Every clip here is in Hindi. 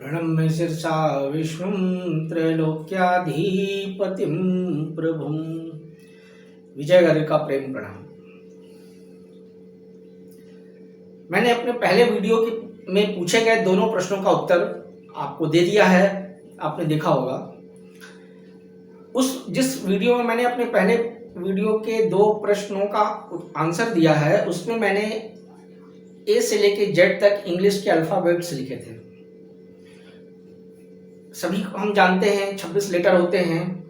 प्रणम्य शीर्षा विष्णुं त्रैलोक्याधिपतिं प्रभुं। विजय गर्ग का प्रेम प्रणाम। मैंने अपने पहले वीडियो में पूछे गए दोनों प्रश्नों का उत्तर आपको दे दिया है, आपने देखा होगा। जिस वीडियो में मैंने अपने पहले वीडियो के दो प्रश्नों का आंसर दिया है, उसमें मैंने ए से लेके जेड तक इंग्लिश के अल्फाबेट्स लिखे थे। सभी हम जानते हैं 26 लेटर होते हैं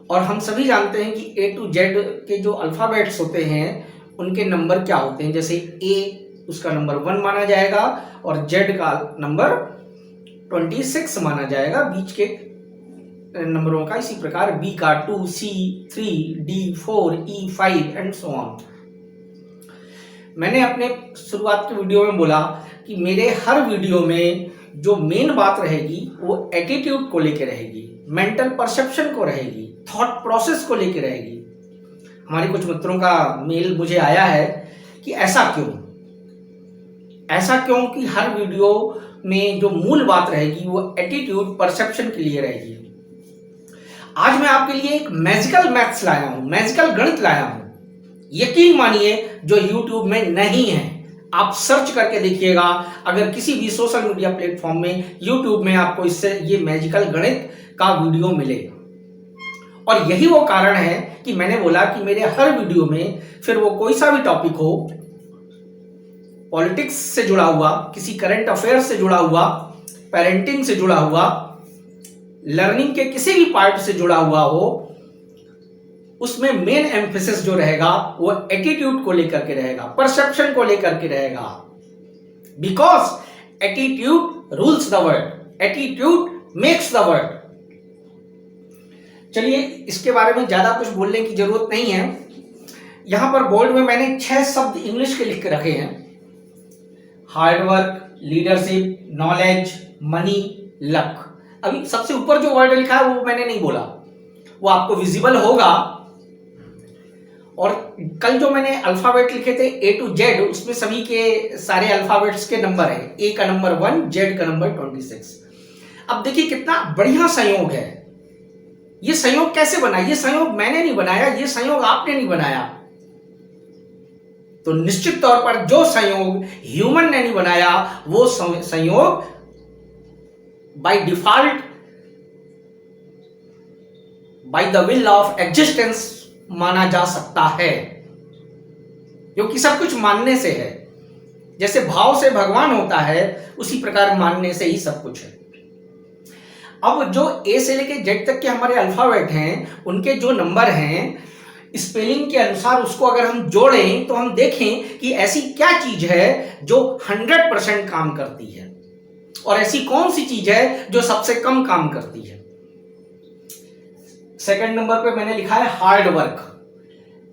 और हम सभी जानते हैं कि ए टू जेड के जो अल्फाबेट्स होते हैं उनके नंबर क्या होते हैं। जैसे ए उसका नंबर 1 माना जाएगा और जेड का नंबर 26 माना जाएगा बीच के नंबरों का। इसी प्रकार बी का 2, C 3, D 4, E 5 and so on. मैंने अपने शुरुआत के वीडियो में बोला कि मेरे हर वीडियो में जो मेन बात रहेगी वो एटीट्यूड को लेकर रहेगी, मेंटल परसेप्शन को रहेगी, थॉट प्रोसेस को लेकर रहेगी। हमारे कुछ मित्रों का मेल मुझे आया है कि ऐसा क्यों कि हर वीडियो में जो मूल बात रहेगी वो एटीट्यूड परसेप्शन के लिए रहेगी। आज मैं आपके लिए एक मैजिकल मैथ्स लाया हूं, मैजिकल गणित लाया हूं। यकीन मानिए जो YouTube में नहीं है, आप सर्च करके देखिएगा। अगर किसी भी सोशल मीडिया प्लेटफॉर्म में, YouTube में आपको इससे ये मैजिकल गणित का वीडियो मिले। और यही वो कारण है कि मैंने बोला कि मेरे हर वीडियो में, फिर वो कोई सा भी टॉपिक हो, पॉलिटिक्स से जुड़ा हुआ, किसी करंट अफेयर से जुड़ा हुआ, पेरेंटिंग से जुड़ा हुआ, लर्निंग के किसी भी पार्ट से जुड़ा हुआ हो, उसमें मेन एम्फेसिस जो रहेगा वो एटीट्यूड को लेकर के रहेगा, परसेप्शन को लेकर के रहेगा। Because attitude rules the world, attitude makes the world. चलिए, इसके बारे में ज्यादा कुछ बोलने की जरूरत नहीं है। यहां पर बोर्ड में मैंने 6 शब्द इंग्लिश के लिख के रखे हैं: hard work, leadership, knowledge, money, luck. अभी सबसे ऊपर जो वर्ड लिखा है वो मैंने नहीं बोला, वो आपको विजिबल होगा। और कल जो मैंने अल्फाबेट लिखे थे ए टू जेड, उसमें सभी के सारे अल्फाबेट्स के नंबर है। ए का नंबर 1, जेड का नंबर 26। अब देखिए कितना बढ़िया संयोग है। ये संयोग कैसे बना? ये संयोग मैंने नहीं बनाया, ये संयोग आपने नहीं बनाया। तो निश्चित तौर पर जो संयोग ह्यूमन ने नहीं बनाया, वो संयोग by default, by the will of existence माना जा सकता है, क्योंकि सब कुछ मानने से है। जैसे भाव से भगवान होता है, उसी प्रकार मानने से ही सब कुछ है। अब जो ए से लेके जेड तक के हमारे अल्फाबेट हैं, उनके जो नंबर हैं, स्पेलिंग के अनुसार उसको अगर हम जोड़ें तो हम देखें कि ऐसी क्या चीज है जो 100% काम करती है और ऐसी कौन सी चीज है जो सबसे कम काम करती है। सेकंड नंबर पे मैंने लिखा है hard work,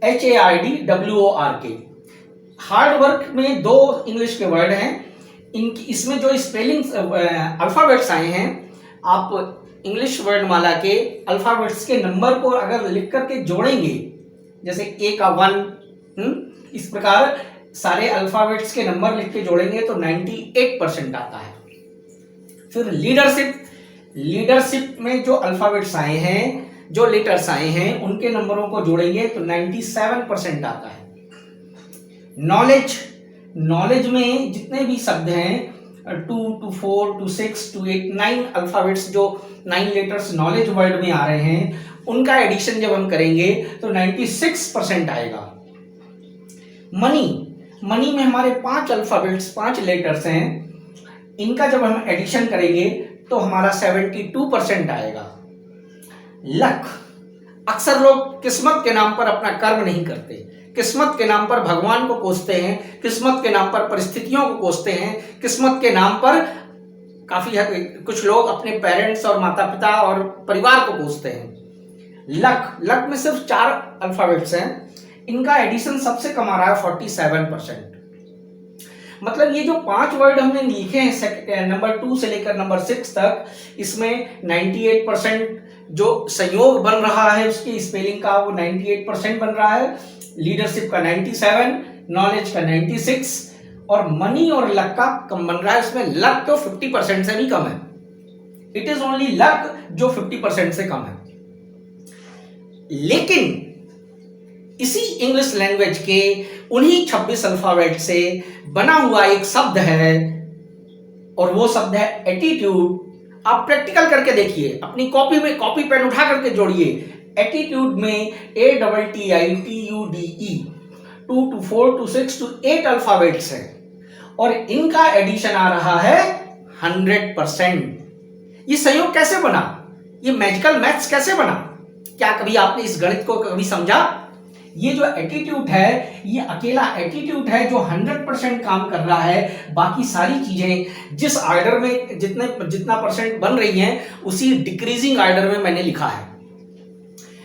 HARDWORK। Hard work में 2 इंग्लिश के वर्ड हैं। इसमें जो स्पेलिंग अल्फाबेट्स आए हैं, आप इंग्लिश वर्णमाला के अल्फाबेट्स के नंबर को अगर लिख करके जोड़ेंगे, जैसे ए का 1, इस प्रकार सारे अल्फाबेट्स के नंबर लिख के जोड़ेंगे तो 98% आता है। फिर लीडरशिप में जो अल्फाबेट्स आए हैं, जो लेटर्स आए हैं, उनके नंबरों को जोड़ेंगे तो 97% आता है। नॉलेज में जितने भी शब्द हैं, 2 to 4 to 6 to 8, 9 अल्फाबेट्स, जो 9 लेटर्स नॉलेज वर्ड में आ रहे हैं, उनका एडिशन जब हम करेंगे तो 96% आएगा। मनी में हमारे 5 अल्फाबेट्स, 5 लेटर्स हैं, इनका जब हम एडिशन करेंगे तो हमारा 72% आएगा। लक, अक्सर लोग किस्मत के नाम पर अपना कर्म नहीं करते, किस्मत के नाम पर भगवान को कोसते हैं, किस्मत के नाम पर परिस्थितियों को कोसते हैं, किस्मत के नाम पर कुछ लोग अपने पेरेंट्स और माता पिता और परिवार को कोसते हैं। लक में सिर्फ 4 अल्फाबेट्स हैं, इनका एडिशन सबसे कम आ रहा है 47%। मतलब ये जो 5 वर्ड हमने लिखे हैं नंबर 2 से लेकर नंबर 6 तक, इसमें 98% जो संयोग बन रहा है उसकी स्पेलिंग का, वो 98% बन रहा है। लीडरशिप का 97, नॉलेज का 96 और मनी और लक का कम बन रहा है। इसमें लक तो 50% से भी कम है। इट इज ओनली लक जो 50% से कम है। लेकिन इसी इंग्लिश लैंग्वेज के उन्हीं 26 अल्फाबेट से बना हुआ एक शब्द है और वो शब्द है एटीट्यूड। आप प्रैक्टिकल करके देखिए, अपनी कॉपी में कॉपी पेन उठा करके जोड़िए। एटीट्यूड में ATTITUDE 2 to 4 to 6 to 8 alphabets हैं और इनका एडिशन आ रहा है 100%। ये संयोग कैसे बना? ये मैजिकल मैथ्स कैसे बना? क्या कभी आपने इस गणित को कभी समझा? ये जो एटीट्यूड है, ये अकेला एटीट्यूड है जो 100% काम कर रहा है। बाकी सारी चीजें जिस ऑर्डर में जितना परसेंट बन रही हैं उसी डिक्रीजिंग ऑर्डर में मैंने लिखा है।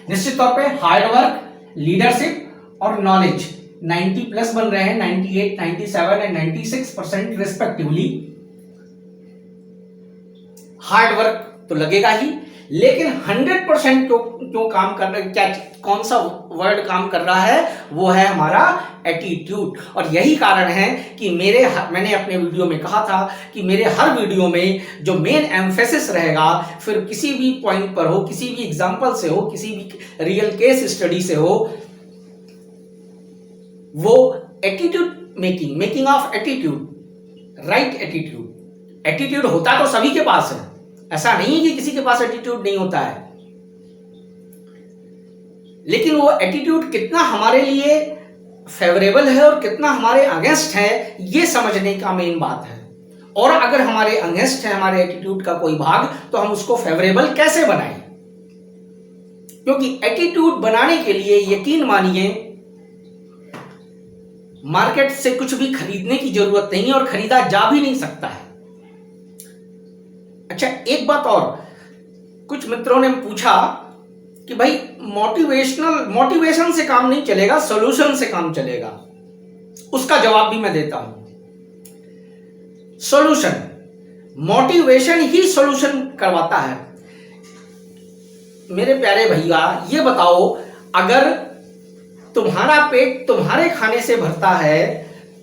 निश्चित तौर पे हार्ड वर्क, लीडरशिप और नॉलेज 90 प्लस बन रहे हैं, 98, 97 एंड 96% रिस्पेक्टिवली। हार्ड वर्क तो लगेगा ही, लेकिन 100% क्यों काम कर रहा है, क्या कौन सा वर्ड काम कर रहा है? वो है हमारा एटीट्यूड। और यही कारण है कि मैंने अपने वीडियो में कहा था कि मेरे हर वीडियो में जो मेन एम्फेसिस रहेगा, फिर किसी भी पॉइंट पर हो, किसी भी एग्जांपल से हो, किसी भी रियल केस स्टडी से हो, वो attitude making of attitude, right attitude. Attitude होता तो सभी के पास है, ऐसा नहीं है कि किसी के पास एटीट्यूड नहीं होता है, लेकिन वो एटीट्यूड कितना हमारे लिए फेवरेबल है और कितना हमारे अगेंस्ट है, ये समझने का मेन बात है। और अगर हमारे अगेंस्ट है हमारे एटीट्यूड का कोई भाग, तो हम उसको फेवरेबल कैसे बनाएं? क्योंकि एटीट्यूड बनाने के लिए यकीन मानिए मार्केट से कुछ भी खरीदने की जरूरत नहीं है और खरीदा जा भी नहीं सकता है। अच्छा, एक बात और, कुछ मित्रों ने पूछा कि भाई मोटिवेशन से काम नहीं चलेगा, सॉल्यूशन से काम चलेगा। उसका जवाब भी मैं देता हूं। सॉल्यूशन, मोटिवेशन ही सॉल्यूशन करवाता है। मेरे प्यारे भैया, ये बताओ, अगर तुम्हारा पेट तुम्हारे खाने से भरता है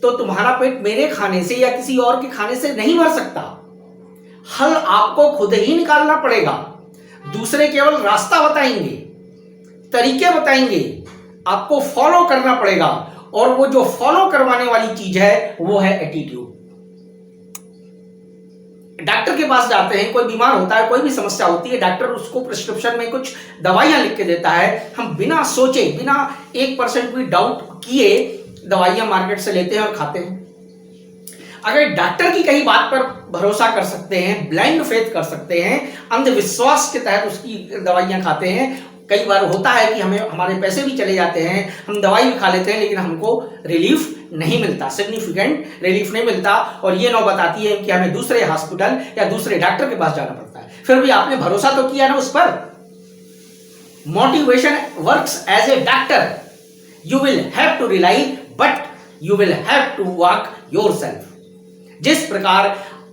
तो तुम्हारा पेट मेरे खाने से या किसी और के खाने से नहीं भर सकता। हल आपको खुद ही निकालना पड़ेगा। दूसरे केवल रास्ता बताएंगे, तरीके बताएंगे, आपको फॉलो करना पड़ेगा। और वो जो फॉलो करवाने वाली चीज है वो है एटीट्यूड। डॉक्टर के पास जाते हैं, कोई बीमार होता है, कोई भी समस्या होती है, डॉक्टर उसको प्रिस्क्रिप्शन में कुछ दवाइयां लिख के देता है। हम बिना सोचे, बिना 1% भी डाउट किए दवाइयां मार्केट से लेते हैं और खाते हैं। अगर डॉक्टर की कहीं बात पर भरोसा कर सकते हैं, ब्लाइंड फेथ कर सकते हैं, अंधविश्वास के तहत उसकी दवाइयां खाते हैं, कई बार होता है कि हमें हमारे पैसे भी चले जाते हैं, हम दवाई भी खा लेते हैं, लेकिन हमको रिलीफ नहीं मिलता, सिग्निफिकेंट रिलीफ नहीं मिलता, और ये नौबत आती है कि हमें दूसरे हॉस्पिटल या दूसरे डॉक्टर के पास जाना पड़ता है। फिर भी आपने भरोसा तो किया ना उस पर। Motivation works as a doctor. You will have to rely, but you will have to walk yourself. जिस प्रकार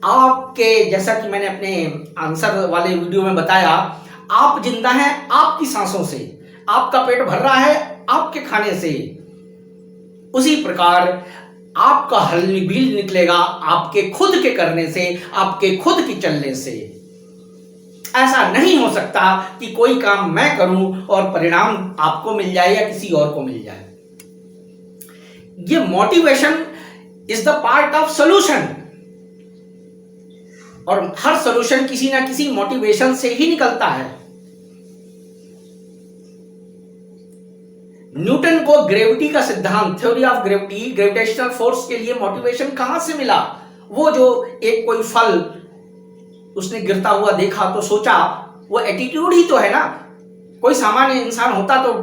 आपके, जैसा कि मैंने अपने आंसर वाले वीडियो में बताया, आप जिंदा हैं आपकी सांसों से, आपका पेट भर रहा है आपके खाने से, उसी प्रकार आपका हल भी निकलेगा आपके खुद के करने से, आपके खुद के चलने से। ऐसा नहीं हो सकता कि कोई काम मैं करूं और परिणाम आपको मिल जाए या किसी और को मिल जाए। ये motivation is the part of solution, और हर सॉल्यूशन किसी ना किसी मोटिवेशन से ही निकलता है। न्यूटन को ग्रेविटी का सिद्धांत, theory of gravity, gravitational force के लिए मोटिवेशन कहां से मिला? वो जो एक कोई फल उसने गिरता हुआ देखा तो सोचा, वो एटीट्यूड ही तो है ना। कोई सामान्य इंसान होता तो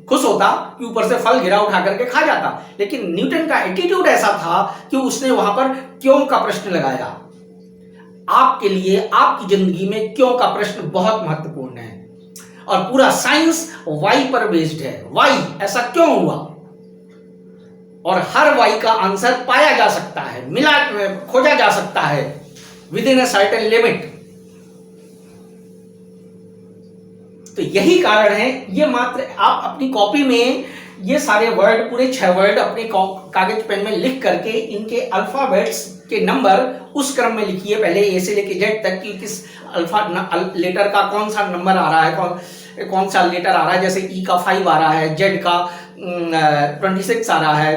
खुश होता कि ऊपर से फल गिरा, उठा करके खा जाता, लेकिन न्यूटन का एटीट्यूड ऐसा था कि उसने वहां पर क्यों का प्रश्न लगाया। आपके लिए, आपकी जिंदगी में क्यों का प्रश्न बहुत महत्वपूर्ण है, और पूरा साइंस वाई पर बेस्ड है। वाई, ऐसा क्यों हुआ, और हर वाई का आंसर पाया जा सकता है, खोजा जा सकता है with in a certain limit. तो यही कारण है, ये मात्र आप अपनी कॉपी में ये सारे वर्ड, पूरे 6 वर्ड अपने कागज पेन में लिख करके इनके अल्फाबेट्स के नंबर उस क्रम में लिखिए, पहले ए से लेके जेड तक कि किस अल्फा लेटर का कौन सा नंबर आ रहा है, कौन सा लेटर आ रहा है। जैसे ई का 5 आ रहा है, जेड का 26 आ रहा है,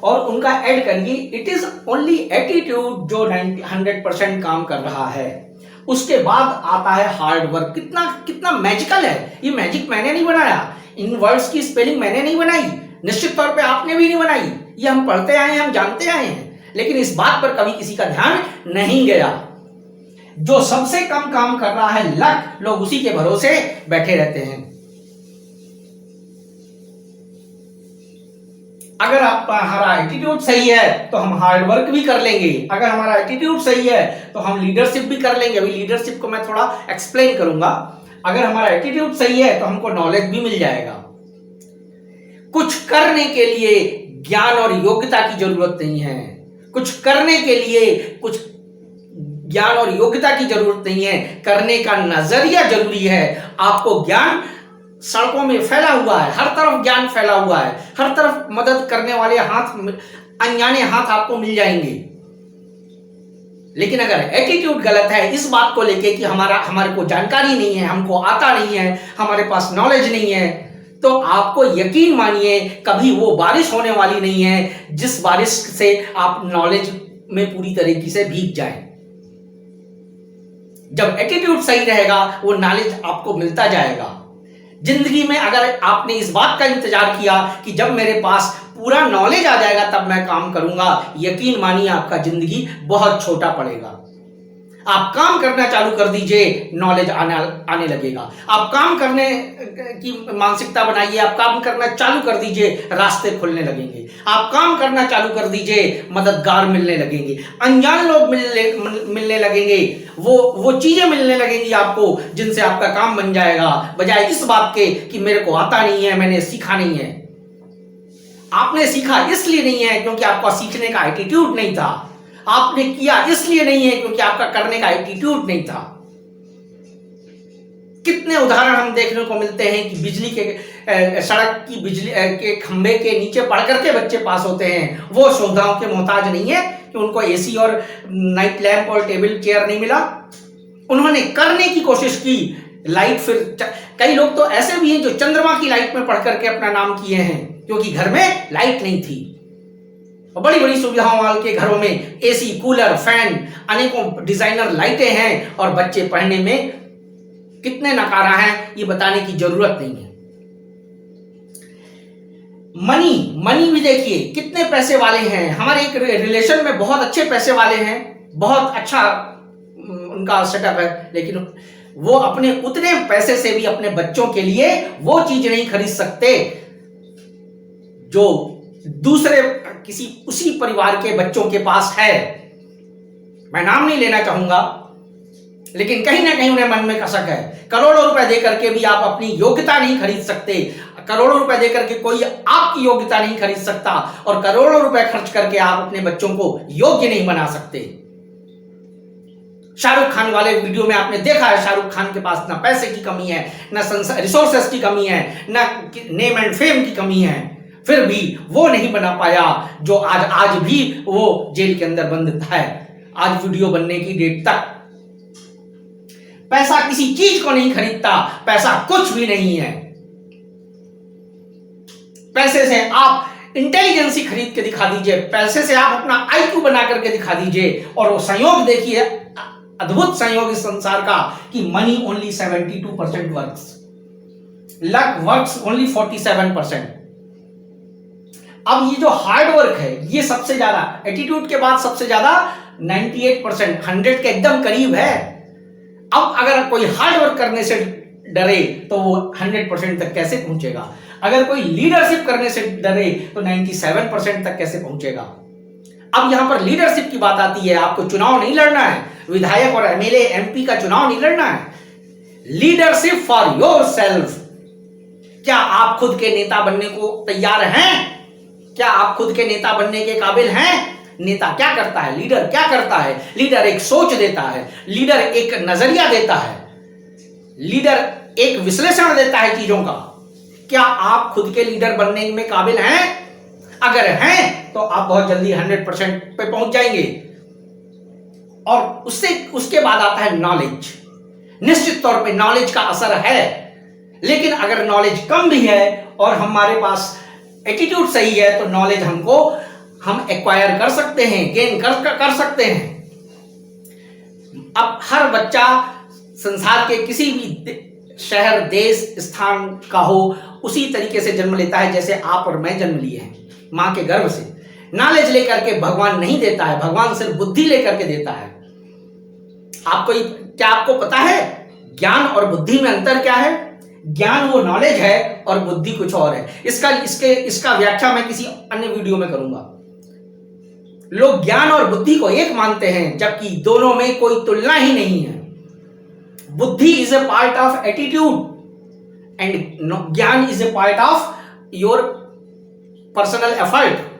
और उनका ऐड करिए। इट इज ओनली एटीट्यूड जो 100% काम कर रहा है। उसके बाद आता है हार्ड वर्क। कितना कितना मैजिकल है ये। मैजिक मैंने नहीं बनाया, इन वर्ड्स की स्पेलिंग मैंने नहीं बनाई, निश्चित तौर पे आपने भी नहीं बनाई। ये हम पढ़ते आए हैं, हम जानते आए हैं, लेकिन इस बात पर कभी किसी का ध्यान नहीं गया। जो सबसे कम काम कर रहा है लक, लोग उसी के भरोसे बैठे रहते हैं। अगर हमारा एटीट्यूड सही है तो हम हार्ड वर्क भी कर लेंगे। अगर हमारा एटीट्यूड सही है तो हम लीडरशिप भी कर लेंगे। अभी लीडरशिप को मैं थोड़ा एक्सप्लेन करूंगा। अगर हमारा एटीट्यूड सही है तो हमको नॉलेज भी मिल जाएगा। कुछ करने के लिए ज्ञान और योग्यता की जरूरत नहीं है। कुछ करने के लिए कुछ ज्ञान और योग्यता की जरूरत नहीं है, करने का नजरिया जरूरी है। आपको ज्ञान सड़कों में फैला हुआ है, हर तरफ ज्ञान फैला हुआ है, हर तरफ मदद करने वाले हाथ, अनजाने हाथ आपको मिल जाएंगे। लेकिन अगर एटीट्यूड गलत है इस बात को लेके कि हमारे को जानकारी नहीं है, हमको आता नहीं है, हमारे पास नॉलेज नहीं है, तो आपको यकीन मानिए कभी वो बारिश होने वाली नहीं है जिस बारिश से आप नॉलेज में पूरी तरीके से भीग जाएं। जब एटीट्यूड सही रहेगा वो नॉलेज आपको मिलता जाएगा। जिंदगी में अगर आपने इस बात का इंतजार किया कि जब मेरे पास पूरा नॉलेज आ जाएगा तब मैं काम करूंगा, यकीन मानिए आपका जिंदगी बहुत छोटा पड़ेगा। आप काम करना चालू कर दीजिए, नॉलेज आने लगेगा। आप काम करने की मानसिकता बनाइए, आप काम करना चालू कर दीजिए, रास्ते खुलने लगेंगे। आप काम करना चालू कर दीजिए, मददगार मिलने लगेंगे, अनजान लोग मिलने लगेंगे, वो चीजें मिलने लगेंगी आपको जिनसे आपका काम बन जाएगा, बजाय इस बात के कि मेरे को आता नहीं है, मैंने सीखा नहीं है। आपने सीखा इसलिए नहीं है क्योंकि आपका सीखने का एटीट्यूड नहीं था। आपने किया इसलिए नहीं है क्योंकि आपका करने का एटीट्यूड नहीं था। कितने उदाहरण हम देखने को मिलते हैं कि बिजली के सड़क की बिजली के खंभे के नीचे पढ़ करके बच्चे पास होते हैं। वो सुविधाओं के मोहताज नहीं है कि उनको एसी और नाइट लैंप और टेबल चेयर नहीं मिला। उन्होंने करने की कोशिश की। लाइट, फिर कई लोग तो ऐसे भी हैं जो चंद्रमा की लाइट में पढ़ करके अपना नाम किए हैं क्योंकि घर में लाइट नहीं थी। और बड़ी बड़ी सुविधाओं वाले के घरों में एसी, कूलर, फैन, अनेकों डिजाइनर लाइटें हैं और बच्चे पढ़ने में कितने नकारा हैं ये बताने की जरूरत नहीं है। मनी भी देखिए कितने पैसे वाले हैं। हमारे एक रिलेशन में बहुत अच्छे पैसे वाले हैं, बहुत अच्छा उनका सेटअप है, लेकिन वो अपने उतने पैसे से भी अपने बच्चों के लिए वो चीज नहीं खरीद सकते जो दूसरे किसी उसी परिवार के बच्चों के पास है। मैं नाम नहीं लेना चाहूंगा, लेकिन कहीं ना कहीं उन्हें मन में कसक है। करोड़ों रुपए देकर के भी आप अपनी योग्यता नहीं खरीद सकते। करोड़ों रुपए देकर के कोई आपकी योग्यता नहीं खरीद सकता, और करोड़ों रुपए खर्च करके आप अपने बच्चों को योग्य नहीं बना सकते। शाहरुख खान वाले वीडियो में आपने देखा है, शाहरुख खान के पास ना पैसे की कमी है, ना रिसोर्सेस की कमी है, ना नेम एंड फेम की कमी है, फिर भी वो नहीं बना पाया जो आज भी वो जेल के अंदर बंद है। आज वीडियो बनने की डेट तक पैसा किसी चीज को नहीं खरीदता। पैसा कुछ भी नहीं है। पैसे से आप इंटेलिजेंसी खरीद के दिखा दीजिए, पैसे से आप अपना आईक्यू बना करके दिखा दीजिए, और वो संयोग देखिए, अद्भुत संयोग इस संसार का कि money only 72% works, luck works only 47%। अब ये जो हार्ड वर्क है ये सबसे ज्यादा, एटीट्यूड के बाद सबसे ज्यादा 98%, 100 के एकदम करीब है। अब अगर कोई हार्ड वर्क करने से डरे तो वो 100% तक कैसे पहुंचेगा? अगर कोई लीडरशिप करने से डरे तो 97% तक कैसे पहुंचेगा? अब यहां पर लीडरशिप की बात आती है। आपको चुनाव नहीं लड़ना है, विधायक और एमएलए एमपी का चुनाव नहीं लड़ना है। Leadership for yourself. क्या आप खुद के नेता बनने को तैयार हैं? क्या आप खुद के नेता बनने के काबिल हैं? नेता क्या करता है, लीडर क्या करता है? लीडर एक सोच देता है, लीडर एक नजरिया देता है, लीडर एक विश्लेषण देता है चीजों का क्या आप खुद के लीडर बनने में काबिल हैं? अगर हैं तो आप बहुत जल्दी 100% पे पहुंच जाएंगे। और उसके बाद आता है नॉलेज। निश्चित तौर पे नॉलेज का असर है, लेकिन अगर नॉलेज कम भी है और हमारे पास एटीट्यूड सही है तो नॉलेज हम एक्वायर कर सकते हैं, गेन कर सकते हैं। अब हर बच्चा संसार के किसी भी शहर, देश, स्थान का हो, उसी तरीके से जन्म लेता है जैसे आप और मैं जन्म लिए हैं मां के गर्भ से। नॉलेज लेकर के भगवान नहीं देता है, भगवान सिर्फ बुद्धि लेकर के देता है। क्या आपको पता है ज्ञान और बुद्धि में अंतर क्या है? ज्ञान वो नॉलेज है और बुद्धि कुछ और है। इसका व्याख्या मैं किसी अन्य वीडियो में करूंगा। लोग ज्ञान और बुद्धि को एक मानते हैं, जबकि दोनों में कोई तुलना ही नहीं है। Buddhi is a part of attitude and gyan is a part of your personal effort.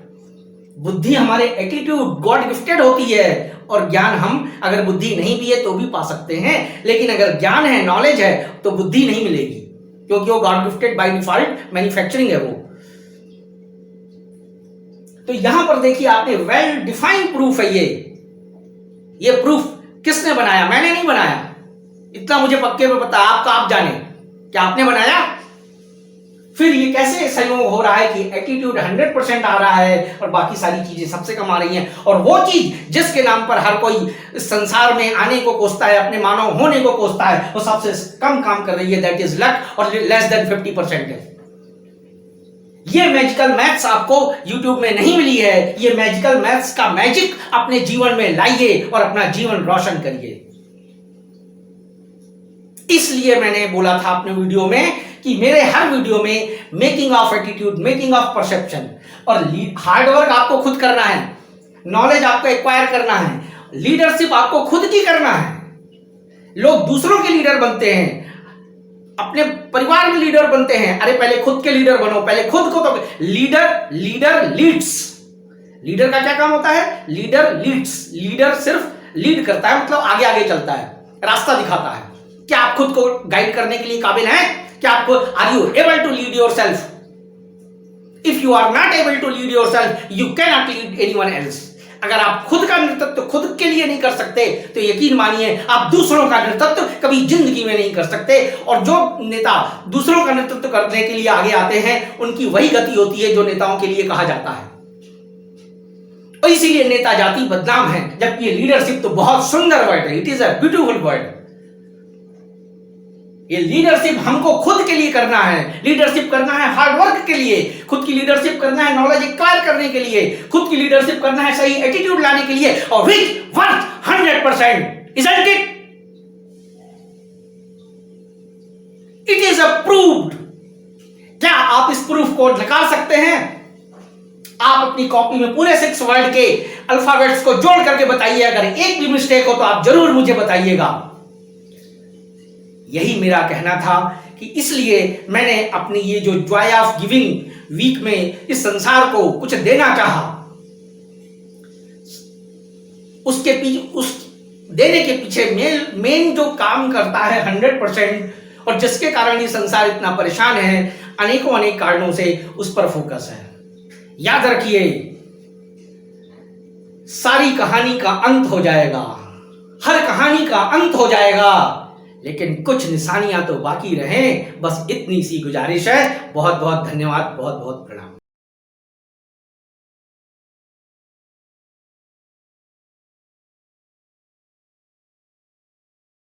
बुद्धि हमारे एटीट्यूड, गॉड गिफ्टेड होती है, और ज्ञान हम अगर बुद्धि नहीं भी है तो भी पा सकते हैं। लेकिन अगर ज्ञान है, नॉलेज है, तो बुद्धि नहीं मिलेगी, क्योंकि वो God gifted by default manufacturing है वो। तो यहां पर देखिए आपने वेल डिफाइंड प्रूफ है ये प्रूफ किसने बनाया? मैंने नहीं बनाया, इतना मुझे पक्के में पता है। आप जाने क्या आपने बनाया? फिर ये कैसे संयोग हो रहा है कि एटीट्यूड 100% आ रहा है और बाकी सारी चीजें सबसे कम आ रही हैं? और वो चीज जिसके नाम पर हर कोई संसार में आने को कोसता है, अपने मानव होने को कोसता है, वो सबसे कम काम कर रही है, दैट इज लक, और लेस देन 50% है। ये मैजिकल मैथ्स आपको YouTube में नहीं मिली है। ये मैजिकल मैथ्स का मैजिक अपने जीवन में लाइए और अपना जीवन रोशन करिए। इसलिए मैंने बोला था अपने वीडियो में कि मेरे हर वीडियो में making of attitude, making of perception, और हार्डवर्क आपको खुद करना है, नॉलेज आपको एक्वायर करना है, लीडरशिप आपको खुद की करना है। लोग दूसरों के लीडर बनते हैं, अपने परिवार में लीडर बनते हैं। अरे पहले खुद के लीडर बनो, पहले खुद को तो लीडर लीड्स। लीडर का क्या काम होता है? Leader leads. लीडर सिर्फ लीड करता है, मतलब आगे आगे चलता है, रास्ता दिखाता है। क्या आप खुद को गाइड करने के लिए काबिल हैं? क्या आपको are you able to lead yourself? If you are not able to lead yourself, you can not lead anyone else. अगर आप खुद का नेतृत्व खुद के लिए नहीं कर सकते तो यकीन मानिए आप दूसरों का नेतृत्व कभी जिंदगी में नहीं कर सकते। और जो नेता दूसरों का नेतृत्व करने के लिए आगे आते हैं, उनकी वही गति होती है जो नेताओं के लिए कहा जाता है। और इसीलिए नेता जाति बदनाम है, जबकि लीडरशिप तो बहुत सुंदर वर्ड है, it is a beautiful word. ये लीडरशिप हमको खुद के लिए करना है, लीडरशिप करना है हार्डवर्क के लिए, खुद की लीडरशिप करना है नॉलेज एक्वायर करने के लिए, खुद की लीडरशिप करना है सही एटीट्यूड लाने के लिए, और विच worth 100%, isn't it? It is approved। क्या आप इस प्रूफ को निकाल सकते हैं? आप अपनी कॉपी में पूरे 6 वर्ड के अल्फाबेट्स को जोड़ करके बताइए। अगर एक भी मिस्टेक हो तो आप जरूर मुझे बताइएगा। यही मेरा कहना था कि इसलिए मैंने अपनी ये जो जॉय ऑफ गिविंग वीक में इस संसार को कुछ देना चाहा। उस देने के पीछे मेन जो काम करता है 100%, और जिसके कारण ये संसार इतना परेशान है, अनेक कारणों से, उस पर फोकस है। याद रखिए, सारी कहानी का अंत हो जाएगा, हर कहानी का अंत हो जाएगा, लेकिन कुछ निशानियां तो बाकी रहें। बस इतनी सी गुजारिश है। बहुत बहुत धन्यवाद, बहुत बहुत प्रणाम।